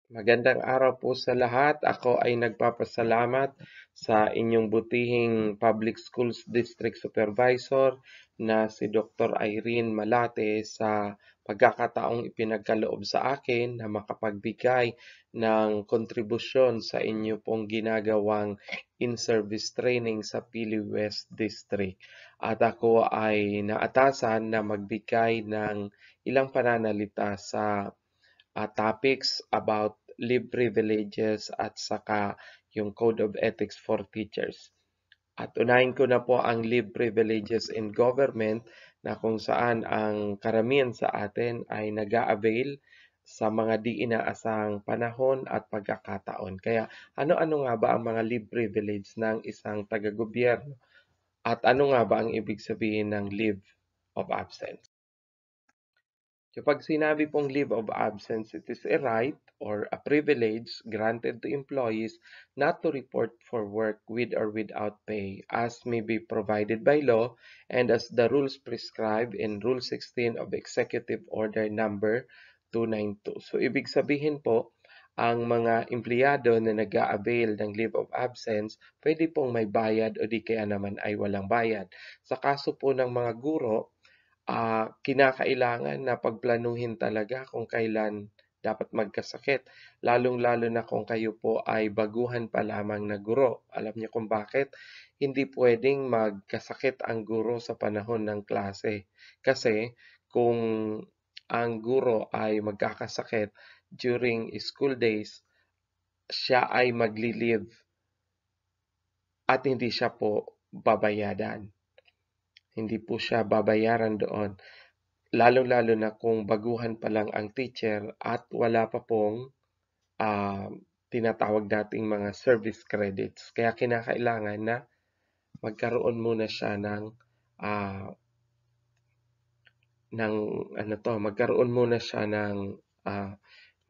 Magandang araw po sa lahat. Ako ay nagpapasalamat sa inyong butihing Public Schools District Supervisor na si Dr. Irene Malate sa pagkakataong ipinagkaloob sa akin na makapagbigay ng kontribusyon sa inyo pong ginagawang in-service training sa Pili West District. At ako ay naatasan na magbigay ng ilang pananalita sa topics about leave privileges at saka yung Code of Ethics for Teachers. At unahin ko na po ang leave privileges in government na kung saan ang karamihan sa atin ay nag-a-avail sa mga di inaasahang panahon at pagkakataon. Kaya ano-ano nga ba ang mga leave privilege ng isang taga-gobyerno? At ano nga ba ang ibig sabihin ng leave of absence? Kapag sinabi pong leave of absence, it is a right or a privilege granted to employees not to report for work with or without pay, as may be provided by law and as the rules prescribe in Rule 16 of Executive Order Number 292. So, ibig sabihin po, ang mga empleyado na nag-a-avail ng leave of absence, pwede pong may bayad o di kaya naman ay walang bayad. Sa kaso po ng mga guro, kinakailangan na pagplanuhin talaga kung kailan dapat magkasakit, lalong-lalo na kung kayo po ay baguhan pa lamang na guro. Alam niyo kung bakit? Hindi pwedeng magkasakit ang guro sa panahon ng klase. Kasi kung ang guro ay magkakasakit during school days, siya ay magli-leave at hindi siya po babayadan. Hindi po siya babayaran doon. Lalo-lalo na kung baguhan pa lang ang teacher at wala pa pong tinatawag nating mga service credits. Kaya kinakailangan na magkaroon muna siya magkaroon muna siya ng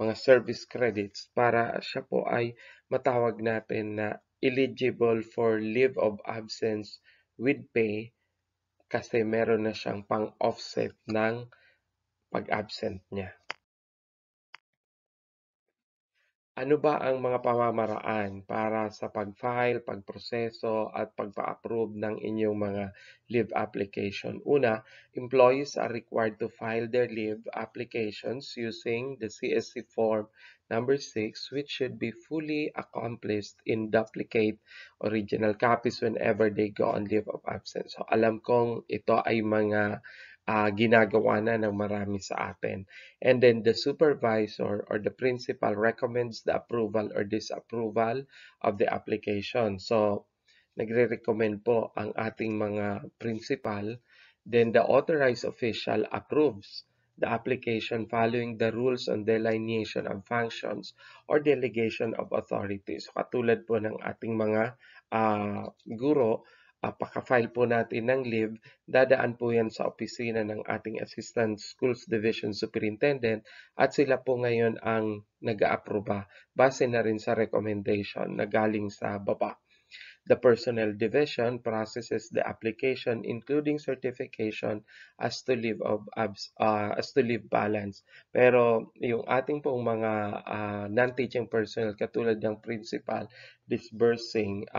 mga service credits para siya po ay matawag natin na eligible for leave of absence with pay kasi meron na siyang pang-offset ng pag-absent niya. Ano ba ang mga pamamaraan para sa pag-file, pagproseso at pagpa-approve ng inyong mga leave application? Una, employees are required to file their leave applications using the CSC form number 6, which should be fully accomplished in duplicate original copies whenever they go on leave of absence. So alam kong ito ay mga ginagawa na ng marami sa atin. And then the supervisor or the principal recommends the approval or disapproval of the application. So, nagre-recommend po ang ating mga principal. Then the authorized official approves the application following the rules on delineation of functions or delegation of authorities. So, katulad po ng ating mga guro, pagka-file po natin ng leave, dadaan po yan sa opisina ng ating Assistant Schools Division Superintendent at sila po ngayon ang nag-aaproba base na rin sa recommendation na galing sa baba. The Personnel Division processes the application including certification as to leave balance. Pero yung ating pong mga non-teaching personnel katulad ng principal, disbursing,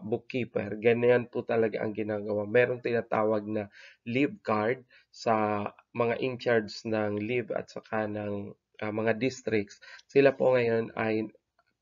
bookkeeper, ganyan po talaga ang ginagawa. Merong tinatawag na leave card sa mga in-charge ng leave at saka ng mga districts. Sila po ngayon ay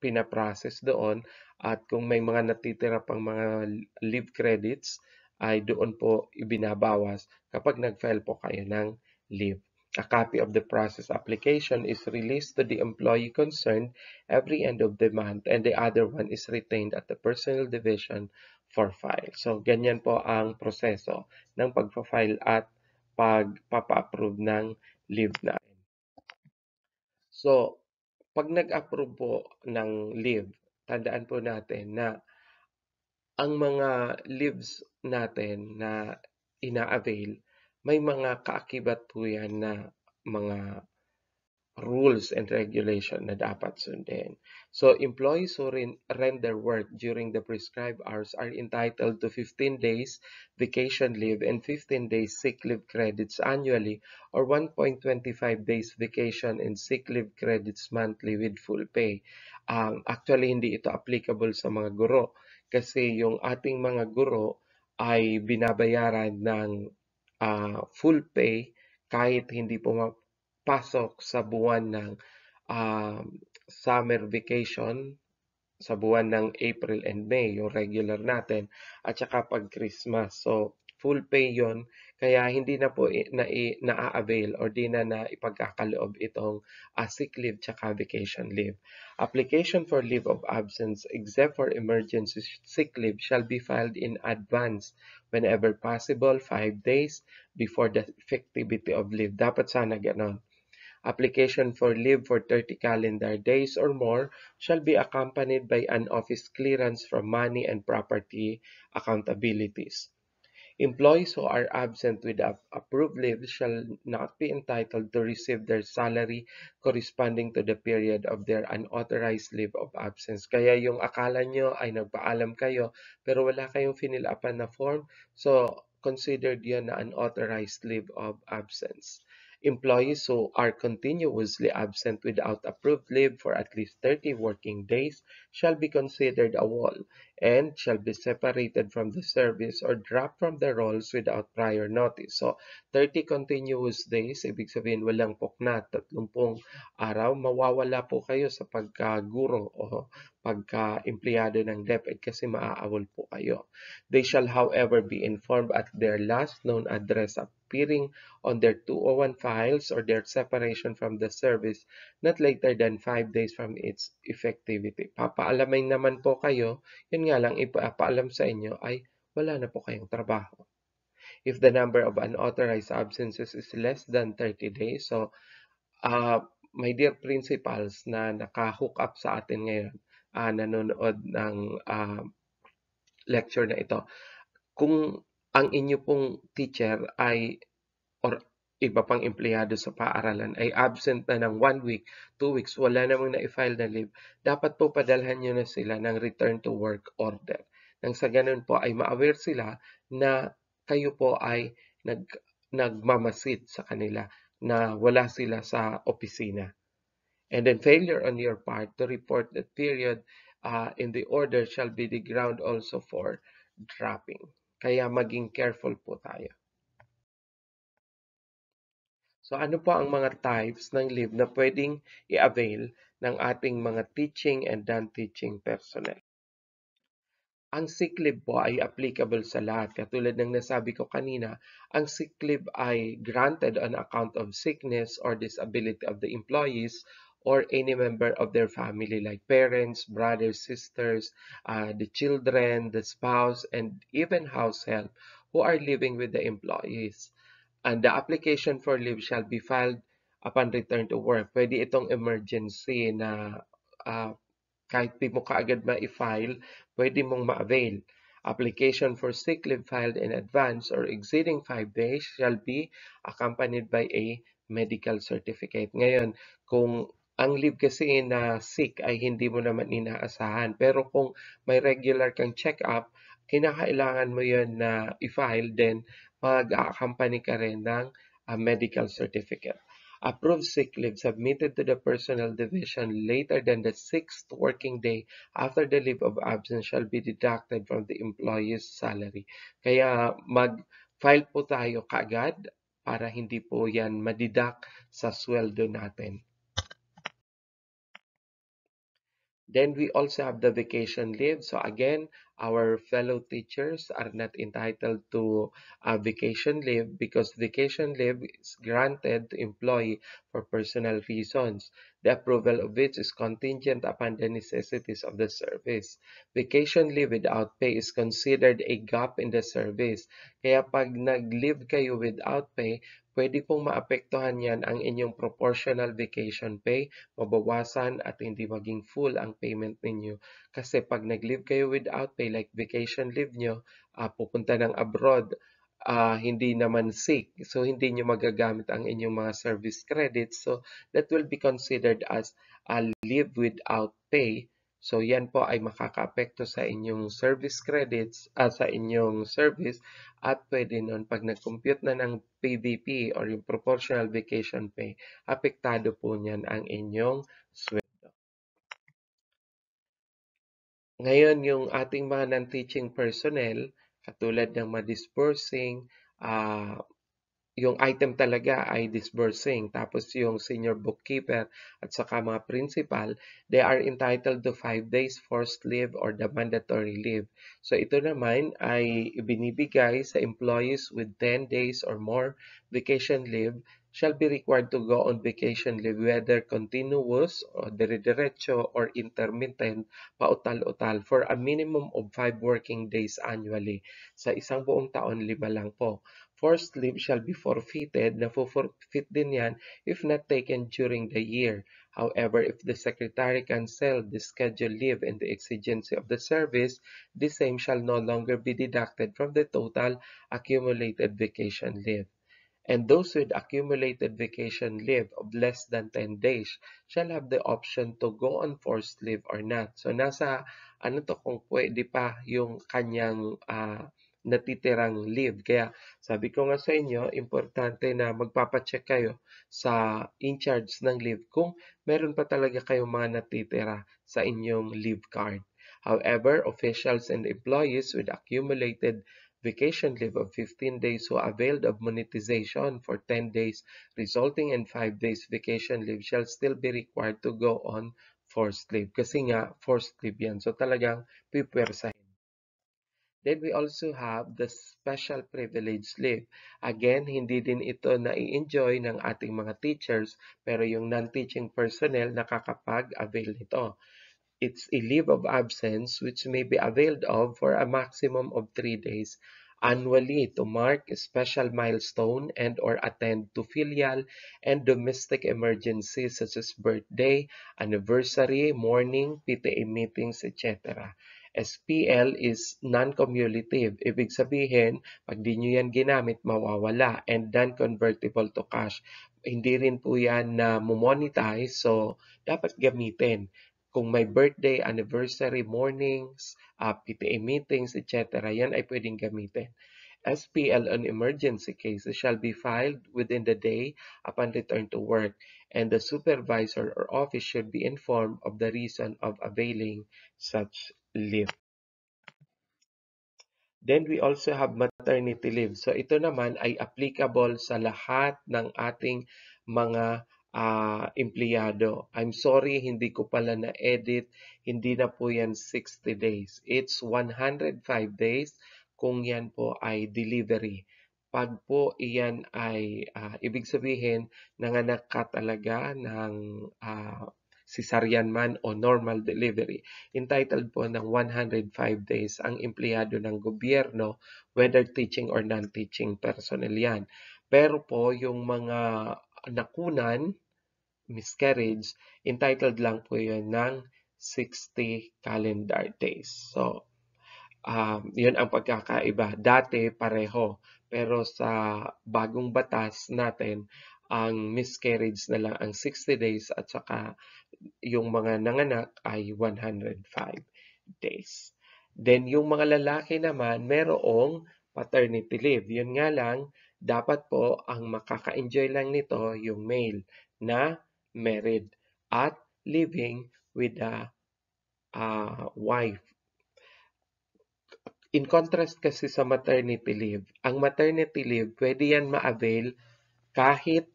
pinaprocess doon at kung may mga natitira pang mga leave credits ay doon po ibinabawas kapag nag-file po kayo ng leave. A copy of the process application is released to the employee concerned every end of the month and the other one is retained at the personnel division for file. So, ganyan po ang proseso ng pagpa-file at pagpapa-approve ng leave natin. So, pag nag-approve po ng leave, tandaan po natin na ang mga leaves natin na ina-avail, may mga kaakibat po yan na mga rules and regulation na dapat sundin. So, employees who render work during the prescribed hours are entitled to 15 days vacation leave and 15 days sick leave credits annually or 1.25 days vacation and sick leave credits monthly with full pay. Actually, hindi ito applicable sa mga guro kasi yung ating mga guro ay binabayaran ng full pay kahit hindi pasok sa buwan ng um, summer vacation, sa buwan ng April and May, yung regular natin, at saka pag Christmas. So, full pay yon kaya hindi na po na-avail or di na ipagkakaloob itong sick leave tsaka vacation leave. Application for leave of absence except for emergency sick leave shall be filed in advance whenever possible 5 days before the effectivity of leave. Dapat sana ganon. Application for leave for 30 calendar days or more shall be accompanied by an office clearance from money and property accountabilities. Employees who are absent with approved leave shall not be entitled to receive their salary corresponding to the period of their unauthorized leave of absence. Kaya yung akala nyo ay nagpaalam kayo pero wala kayong finilapan na form, so considered yun na unauthorized leave of absence. Employees who are continuously absent without approved leave for at least 30 working days shall be considered a wall and shall be separated from the service or dropped from the rolls without prior notice. So, 30 continuous days, ibig sabihin walang pukna, 30 araw, mawawala po kayo sa pagkaguro o pagka-empleyado ng DepEd kasi maaawol po kayo. They shall however be informed at their last known address appearing on their 201 files or their separation from the service not later than 5 days from its effectivity. Papaalamin naman po kayo, yun nga lang ipapaalam sa inyo ay wala na po kayong trabaho. If the number of unauthorized absences is less than 30 days, so my dear principals na naka-hook up sa atin ngayon, nanonood ng lecture na ito, kung ang inyo pong teacher ay or iba pang empleyado sa paaralan ay absent na ng 1 week, 2 weeks, wala namang na-file na leave, dapat po padalhan nyo na sila ng return to work order. Nang sa ganun po ay ma-aware sila na kayo po ay nagmamasid sa kanila na wala sila sa opisina. And then failure on your part to report that period in the order shall be the ground also for dropping. Kaya maging careful po tayo. So ano po ang mga types ng leave na pwedeng i-avail ng ating mga teaching and non-teaching personnel? Ang sick leave po ay applicable sa lahat. Katulad ng nasabi ko kanina, ang sick leave ay granted on account of sickness or disability of the employees or any member of their family like parents, brothers, sisters, the children, the spouse, and even house help who are living with the employees. And the application for leave shall be filed upon return to work. Pwede itong emergency na uh, kahit di mo kaagad ma-file, pwede mong ma-avail. Application for sick leave filed in advance or exceeding 5 days shall be accompanied by a medical certificate. Ngayon, kung ang leave kasi na sick ay hindi mo naman inaasahan. Pero kung may regular kang check-up, kinakailangan mo yun na i-file, then mag-accompany ka rin ng medical certificate. Approved sick leave submitted to the personnel division later than the 6th working day after the leave of absence shall be deducted from the employee's salary. Kaya mag-file po tayo kaagad para hindi po yan madidak sa sweldo natin. Then we also have the vacation leave. So again, our fellow teachers are not entitled to vacation leave because vacation leave is granted to employee for personal reasons. The approval of which is contingent upon the necessities of the service. Vacation leave without pay is considered a gap in the service. Kaya pag nag-leave kayo without pay, pwede pong maapektuhan yan ang inyong proportional vacation pay, mabawasan at hindi maging full ang payment ninyo. Kasi pag nag-leave kayo without pay, like vacation leave nyo, pupunta ng abroad, hindi naman sick. So, hindi nyo magagamit ang inyong mga service credits. So, that will be considered as a leave without pay. So, yan po ay makakaapekto sa inyong service credits, sa inyong service, at pwede nun pag nag-compute na ng PVP or yung proportional vacation pay, apektado po niyan ang inyong sweldo. Ngayon, yung ating mga non-teaching personnel, katulad ng ma-disbursing, yung item talaga ay disbursing. Tapos yung senior bookkeeper at saka mga principal, they are entitled to 5 days forced leave or the mandatory leave. So ito naman ay ibinibigay sa employees with 10 days or more vacation leave shall be required to go on vacation leave whether continuous or dire-diretso or intermittent pautal-utal for a minimum of 5 working days annually. Sa isang buong taon, 5 lang po. Forced leave shall be forfeited. Na-forfeit din yan if not taken during the year. However, if the Secretary cancel the scheduled leave in the exigency of the service, the same shall no longer be deducted from the total accumulated vacation leave. And those with accumulated vacation leave of less than 10 days shall have the option to go on forced leave or not. So nasa ano to kung pwede pa yung kanyang natitirang leave. Kaya sabi ko nga sa inyo, importante na magpapacheck kayo sa in-charge ng leave kung meron pa talaga kayong mga natitira sa inyong leave card. However, officials and employees with accumulated vacation leave of 15 days who availed of monetization for 10 days, resulting in 5 days vacation leave shall still be required to go on forced leave. Kasi nga, forced leave yan. So talagang pipwersahin. Then we also have the special privilege leave. Again, hindi din ito na-enjoy ng ating mga teachers, pero yung non-teaching personnel nakakapag-avail nito. It's a leave of absence which may be availed of for a maximum of 3 days annually to mark a special milestone and or attend to filial and domestic emergencies such as birthday, anniversary, mourning, PTA meetings, etc. SPL is non-cumulative. Ibig sabihin, pag di nyo yan ginamit, mawawala and non-convertible to cash. Hindi rin po yan na monetize, so dapat gamitin. Kung may birthday, anniversary, mornings, PTA meetings, etc., yan ay pwedeng gamitin. SPL on emergency cases shall be filed within the day upon return to work, and the supervisor or office should be informed of the reason of availing such leave. Then we also have maternity leave. So ito naman ay applicable sa lahat ng ating mga empleyado. I'm sorry, hindi ko pala na-edit. Hindi na po yan 60 days. It's 105 days kung yan po ay delivery. Pag po iyan ay ibig sabihin nanganak ka talaga ng cesarean man o normal delivery, entitled po ng 105 days ang empleyado ng gobyerno, whether teaching or non-teaching personnel yan. Pero po yung mga nakunan, miscarriage, entitled lang po yun ng 60 calendar days. So, yun ang pagkakaiba. Dati pareho, pero sa bagong batas natin, ang miscarriage na lang ang 60 days at saka yung mga nanganak ay 105 days. Then yung mga lalaki naman, merong paternity leave. Yun nga lang, dapat po ang makaka-enjoy lang nito yung male na married at living with a wife. In contrast kasi sa maternity leave, ang maternity leave, pwede yan ma-avail kahit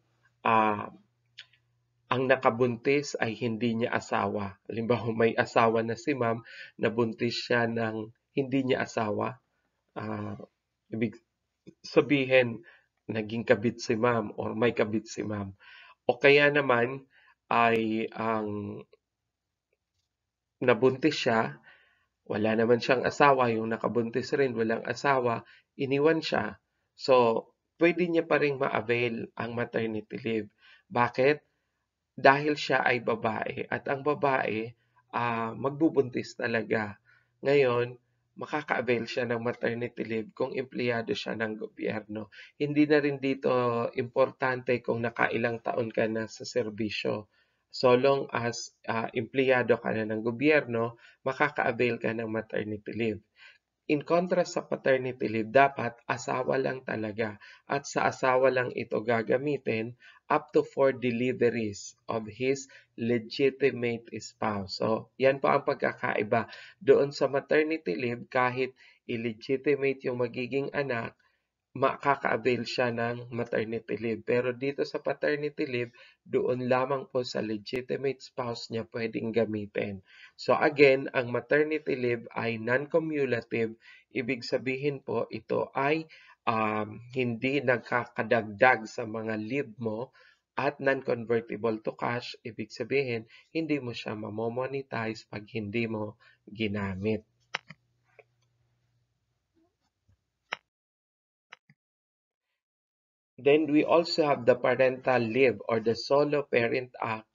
ang nakabuntis ay hindi niya asawa. Halimbawa, may asawa na si ma'am, nabuntis siya ng hindi niya asawa. Ibig sabihin, naging kabit si ma'am or may kabit si ma'am. O kaya naman ay ang nabuntis siya, wala naman siyang asawa, yung nakabuntis rin, walang asawa, iniwan siya. So, pwede niya pa rin ma-avail ang maternity leave. Bakit? Dahil siya ay babae at ang babae magbubuntis talaga. Ngayon, makaka-avail siya ng maternity leave kung empleyado siya ng gobyerno. Hindi na rin dito importante kung nakailang taon ka na sa serbisyo. So long as empleyado ka na ng gobyerno, makaka-avail ka ng maternity leave. In contrast sa paternity leave, dapat asawa lang talaga at sa asawa lang ito gagamitin up to 4 deliveries of his legitimate spouse. So, yan po ang pagkakaiba. Doon sa maternity leave, kahit illegitimate yung magiging anak, makaka-avail siya ng maternity leave. Pero dito sa paternity leave, doon lamang po sa legitimate spouse niya pwedeng gamitin. So again, ang maternity leave ay non-cumulative. Ibig sabihin po, ito ay hindi nagkakadagdag sa mga leave mo at non-convertible to cash. Ibig sabihin, hindi mo siya mamomonetize pag hindi mo ginamit. Then we also have the parental leave or the solo parent act.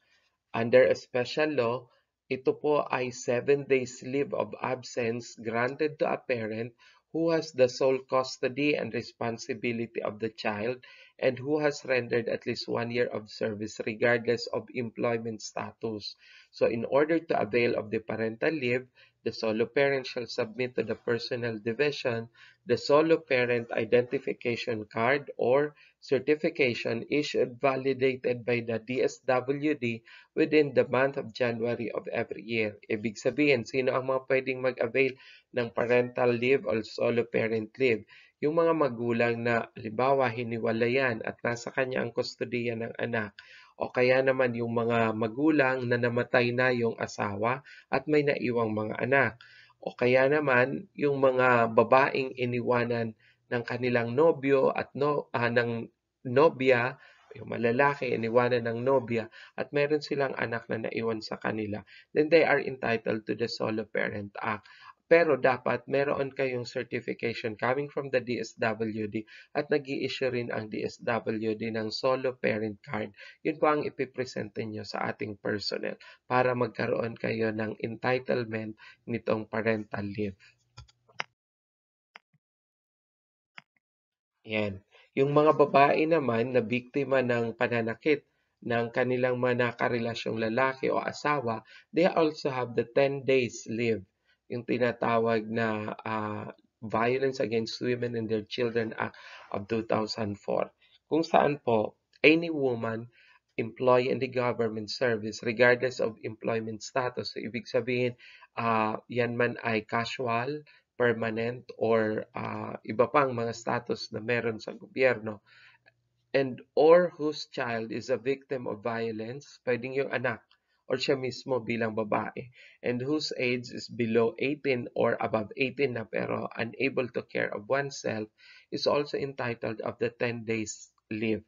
Under a special law, ito po ay 7 days leave of absence granted to a parent who has the sole custody and responsibility of the child and who has rendered at least 1 year of service regardless of employment status. So in order to avail of the parental leave, the solo parent shall submit to the personnel division the solo parent identification card or certification issued validated by the DSWD within the month of January of every year. Ibig sabihin, sino ang mga pwedeng mag-avail ng parental leave or solo parent leave? Yung mga magulang na, halimbawa, hiniwalayan at nasa kanya ang kustodiya ng anak. O kaya naman yung mga magulang na namatay na yung asawa at may naiwang mga anak. O kaya naman yung mga babaeng iniwanan ng kanilang nobyo at ng nobya, yung malalaki iniwanan ng nobya at meron silang anak na naiwan sa kanila, then they are entitled to the Solo Parent Act. Pero dapat meron kayong certification coming from the DSWD at nag-i-issue rin ang DSWD ng Solo Parent Card. Yun po ang ipipresente nyo sa ating personnel para magkaroon kayo ng entitlement nitong parental leave. Yan. Yung mga babae naman na biktima ng pananakit ng kanilang mga nakarelasyong lalaki o asawa, they also have the 10 days leave, yung tinatawag na Violence Against Women and Their Children Act of 2004. Kung saan po, any woman employed in the government service regardless of employment status. So, ibig sabihin, yan man ay casual, permanent, or iba pang mga status na meron sa gobyerno, and or whose child is a victim of violence, pwedeng yung anak or siya mismo bilang babae, and whose age is below 18 or above 18 na pero unable to care of oneself, is also entitled of the 10 days leave.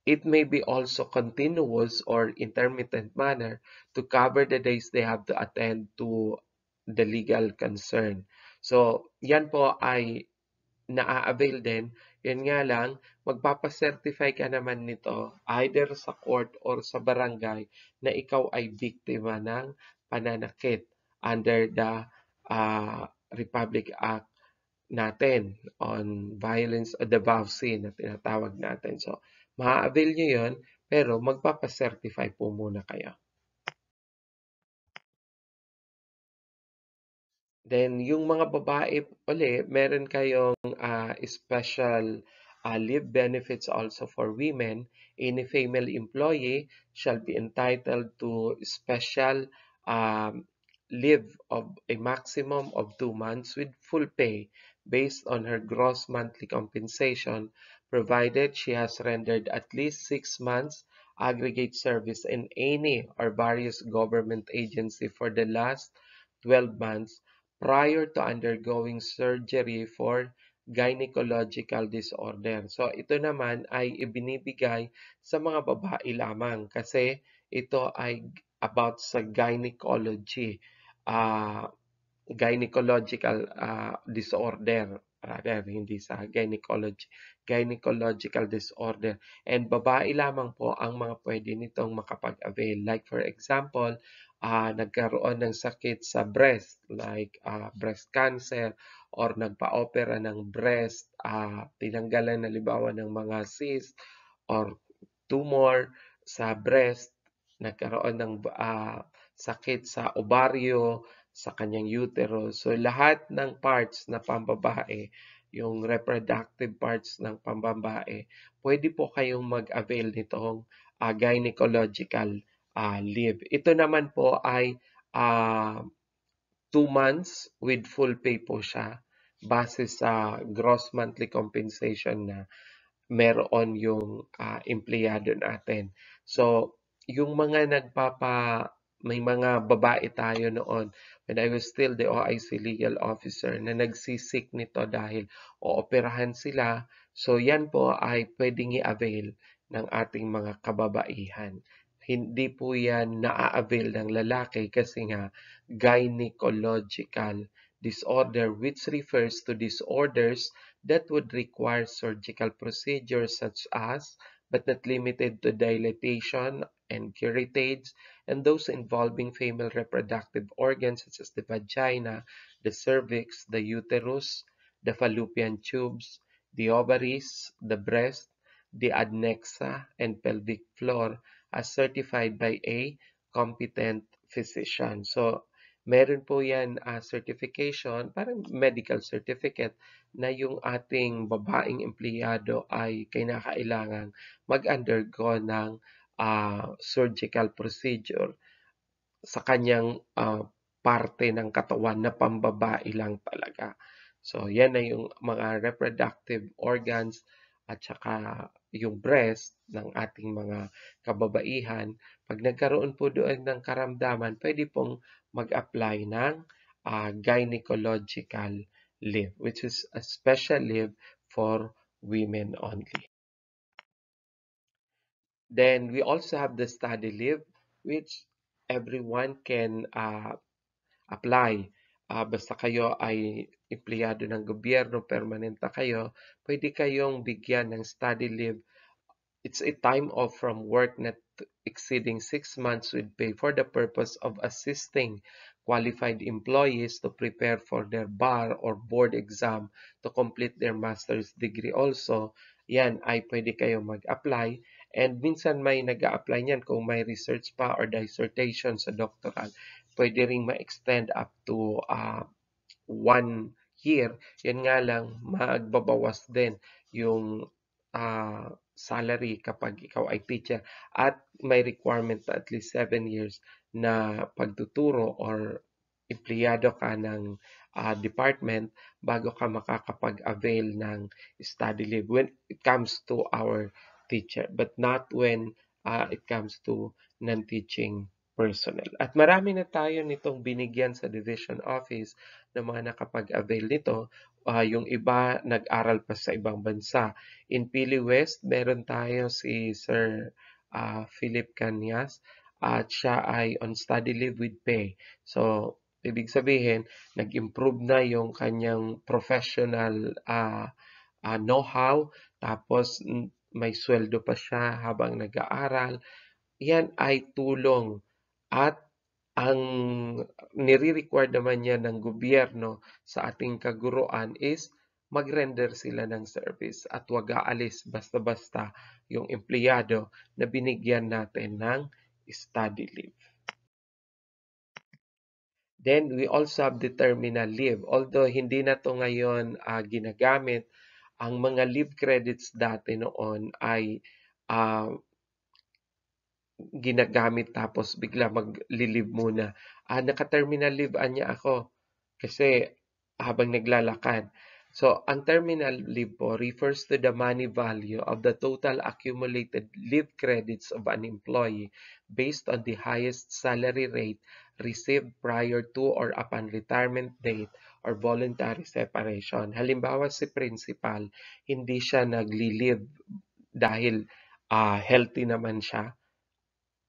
It may be also continuous or intermittent manner to cover the days they have to attend to the legal concern. So, yan po ay naa-avail din. Yun nga lang, magpapacertify ka naman nito either sa court or sa barangay na ikaw ay biktima ng pananakit under the Republic Act natin on violence o the VAUSI na tinatawag natin. So, maa-avail nyo yun, pero magpapacertify po muna kayo. Then, yung mga babae uli, meron kayong special leave benefits also for women. Any female employee shall be entitled to special leave of a maximum of 2 months with full pay based on her gross monthly compensation, provided she has rendered at least 6 months aggregate service in any or various government agency for the last 12 months prior to undergoing surgery for gynecological disorder. So ito naman ay ibinibigay sa mga babae lamang kasi ito ay about sa gynecology, gynecological disorder, rather hindi sa gynecological disorder. And babae lamang po ang mga pwede nitong makapag-avail. Like for example, nagkaroon ng sakit sa breast like breast cancer or nagpa-opera ng breast, tinanggalan halimbawa ng mga cyst or tumor sa breast, nagkaroon ng sakit sa ovaryo, sa kanyang uterus. So lahat ng parts na pambabae, yung reproductive parts ng pambabae, pwede po kayong mag-avail nitong gynecological leave. Ito naman po ay 2 months with full pay po siya base sa gross monthly compensation na meron yung empleyado natin. So, yung mga may mga babae tayo noon when I was still the OIC legal officer na nagsisik nito dahil ooperahan sila. So, yan po ay pwedeng i-avail ng ating mga kababaihan. Hindi po yan na-avail ng lalaki kasi nga gynecological disorder, which refers to disorders that would require surgical procedures such as, but not limited to, dilatation and curettage, and those involving female reproductive organs such as the vagina, the cervix, the uterus, the fallopian tubes, the ovaries, the breast, the adnexa, and pelvic floor as certified by a competent physician. So, meron po yan certification, parang medical certificate, na yung ating babaeng empleyado ay kinakailangang mag-undergo ng surgical procedure sa kanyang parte ng katawan na pambabae lang talaga. So, yan na yung mga reproductive organs at saka yung breast ng ating mga kababaihan. Pag nagkaroon po doon ng karamdaman, pwede pong mag-apply ng gynecological leave, which is a special leave for women only. Then we also have the study leave, which everyone can apply. Basta kayo ay empleyado ng gobyerno, permanente kayo, pwede kayong bigyan ng study leave. It's a time off from work not exceeding 6 months with pay for the purpose of assisting qualified employees to prepare for their bar or board exam to complete their master's degree also. Yan ay pwede kayo mag-apply. And minsan may nag-a-apply niyan kung may research pa or dissertation sa doctoral. Pwede ring ma-extend up to 1 year. Yan nga lang, magbabawas din yung salary kapag ikaw ay teacher at may requirement na at least 7 years na pagtuturo or empleyado ka ng department bago ka makakapag-avail ng study leave when it comes to our teacher, but not when it comes to non-teaching personnel. At marami na tayo nitong binigyan sa division office ng mga nakapag-avail nito. Yung iba nag-aral pa sa ibang bansa. In Pili West, meron tayo si Sir Philip Canyas at siya ay on study leave with pay. So, ibig sabihin, nag-improve na yung kanyang professional know-how, tapos may sweldo pa siya habang nag-aaral. Yan ay tulong at ang nire-require naman niya ng gobyerno sa ating kaguruan is mag-render sila ng service at wag aalis basta-basta yung empleyado na binigyan natin ng study leave. Then we also have the terminal leave. Although hindi na to ngayon ginagamit, ang mga leave credits dati noon ay ginagamit tapos bigla mag-leave muna. Naka-terminal leave anya ako kasi habang naglalakad. So, ang terminal leave po refers to the money value of the total accumulated leave credits of an employee based on the highest salary rate received prior to or upon retirement date or voluntary separation. Halimbawa, si principal, hindi siya nagli-leave dahil healthy naman siya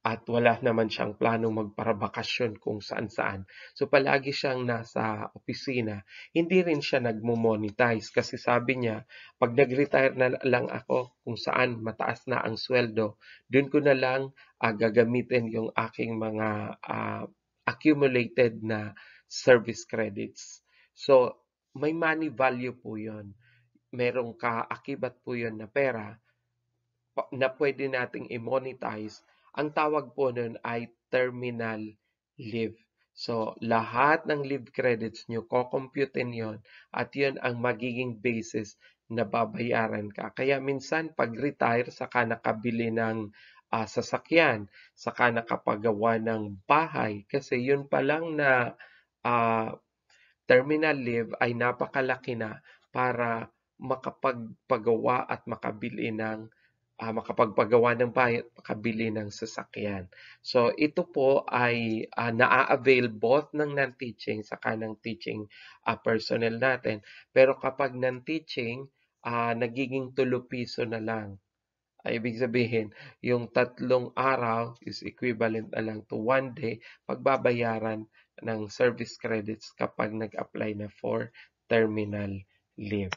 at wala naman siyang planong magparabakasyon kung saan-saan. So palagi siyang nasa opisina. Hindi rin siya nagmo-monetize kasi sabi niya, pag nag-retire na lang ako kung saan mataas na ang sweldo, dun ko na lang gagamitin yung aking mga accumulated na service credits. So, may money value po yun. Merong kaakibat po yun na pera na pwede nating i-monetize. Ang tawag po nun ay terminal leave. So, lahat ng leave credits nyo, kukumputin yon at yun ang magiging basis na babayaran ka. Kaya minsan, pag-retire, saka nakabili ng sasakyan, saka nakapagawa ng bahay. Kasi yun pa lang na uh, terminal leave ay napakalaki na para makapagpagawa at makapagpagawa ng bahay at makabili ng sasakyan. So ito po ay naa-avail both ng non-teaching saka ng teaching personnel natin. Pero kapag non-teaching, nagiging 3 piso na lang. Ibig sabihin, yung 3 araw is equivalent na lang to 1 day pagbabayaran ng service credits kapag nag-apply na for terminal leave.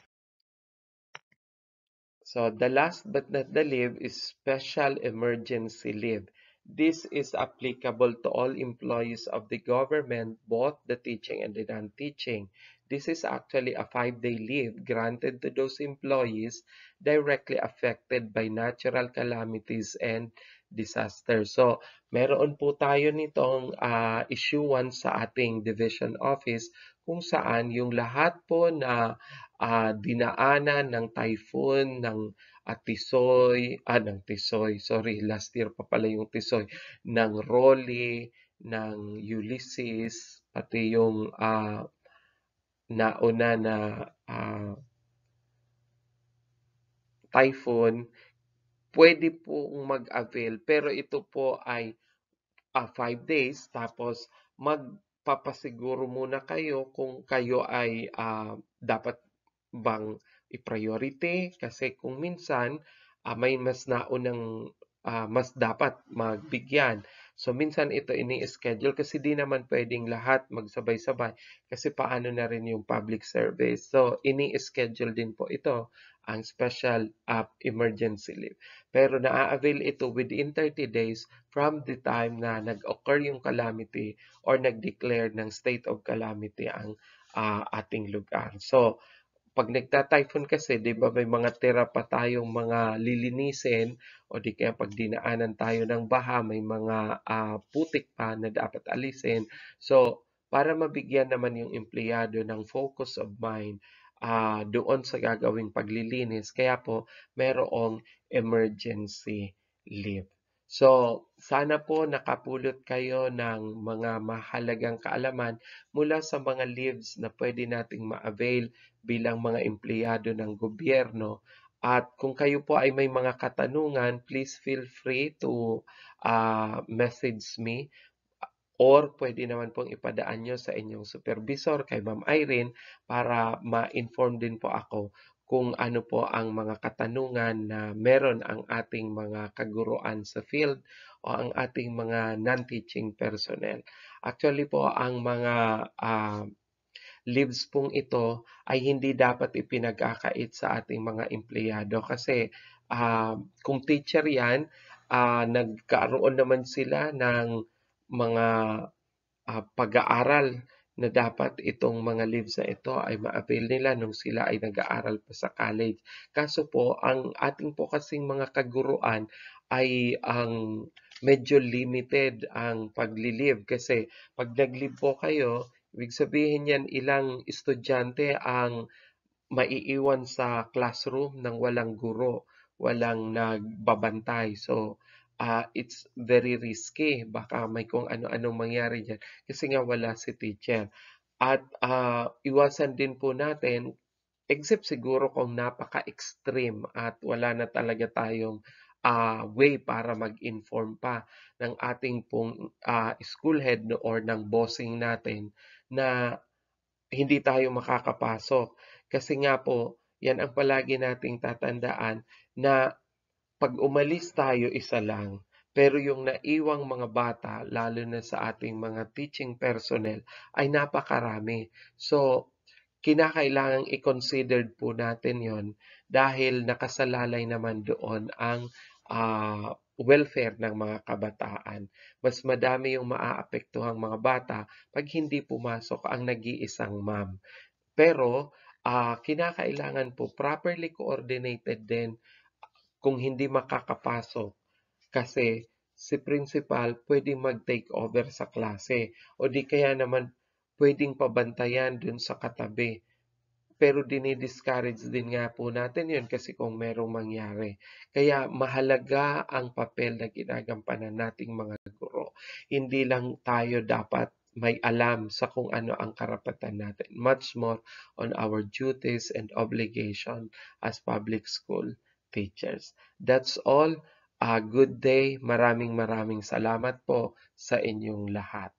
So the last but not the leave is special emergency leave. This is applicable to all employees of the government, both the teaching and the non-teaching. This is actually a 5-day leave granted to those employees directly affected by natural calamities and disasters. So, meron po tayo nitong issuance sa ating division office kung saan yung lahat po na dinaanan ng typhoon, ng Tisoy, sorry, last year pa pala yung Tisoy, ng Rolly, ng Ulysses, pati yung nauna na typhoon, pwede pong mag-avail. Pero ito po ay 5 days, tapos magpapasiguro muna kayo kung kayo ay dapat bang i-priority kasi kung minsan may mas naunang mas dapat magbigyan. So minsan ito ini-schedule kasi di naman pwedeng lahat magsabay-sabay kasi paano na rin yung public service. So ini-schedule din po ito ang special emergency leave. Pero naa-avail ito within 30 days from the time na nag-occur yung calamity or nag-declare ng state of calamity ang ating lugar. So pag nagta-typhoon kasi, di ba may mga tira pa tayong mga lilinisin o di kaya pag dinaanan tayo ng baha, may mga putik pa na dapat alisin. So, para mabigyan naman yung empleyado ng focus of mind doon sa gagawing paglilinis, kaya po merong emergency leave. So, sana po nakapulot kayo ng mga mahalagang kaalaman mula sa mga leaves na pwede nating ma-avail bilang mga empleyado ng gobyerno. At kung kayo po ay may mga katanungan, please feel free to message me or pwede naman pong ipadaan nyo sa inyong supervisor kay Ma'am Irene para ma-inform din po ako kung ano po ang mga katanungan na meron ang ating mga kaguruan sa field o ang ating mga non-teaching personnel. Actually po, ang mga leaves pong ito ay hindi dapat ipinagkakait sa ating mga empleyado kasi kung teacher yan, nagkaroon naman sila ng mga pag-aaral na dapat itong mga leaves na ito ay ma-avail nila nung sila ay nag-aaral pa sa college. Kaso po, ang ating po kasing mga kaguruan ay ang medyo limited ang pagli-leave kasi pag nag-leave po kayo, ibig sabihin yan ilang estudyante ang maiiwan sa classroom ng walang guro, walang nagbabantay. So, it's very risky. Baka may kung ano-anong mangyari dyan kasi nga wala si teacher. At iwasan din po natin, except siguro kung napaka-extreme at wala na talaga tayong way para mag-inform pa ng ating pong school head or ng bossing natin na hindi tayo makakapasok. Kasi nga po, yan ang palagi nating tatandaan na pag umalis tayo isa lang, pero yung naiwang mga bata, lalo na sa ating mga teaching personnel, ay napakarami. So, kinakailangang i-consider po natin yon dahil nakasalalay naman doon ang welfare ng mga kabataan. Mas madami yung maaapektuhang mga bata pag hindi pumasok ang nag-iisang ma'am. Pero kinakailangan po properly coordinated din kung hindi makakapasok kasi si principal pwedeng mag-take over sa klase o di kaya naman pwedeng pabantayan dun sa katabi. Pero dini-discourage din nga po natin yun kasi kung merong mangyari. Kaya mahalaga ang papel na ginagampanan nating mga guro. Hindi lang tayo dapat may alam sa kung ano ang karapatan natin. Much more on our duties and obligation as public school teachers. That's all. Good day. Maraming salamat po sa inyong lahat.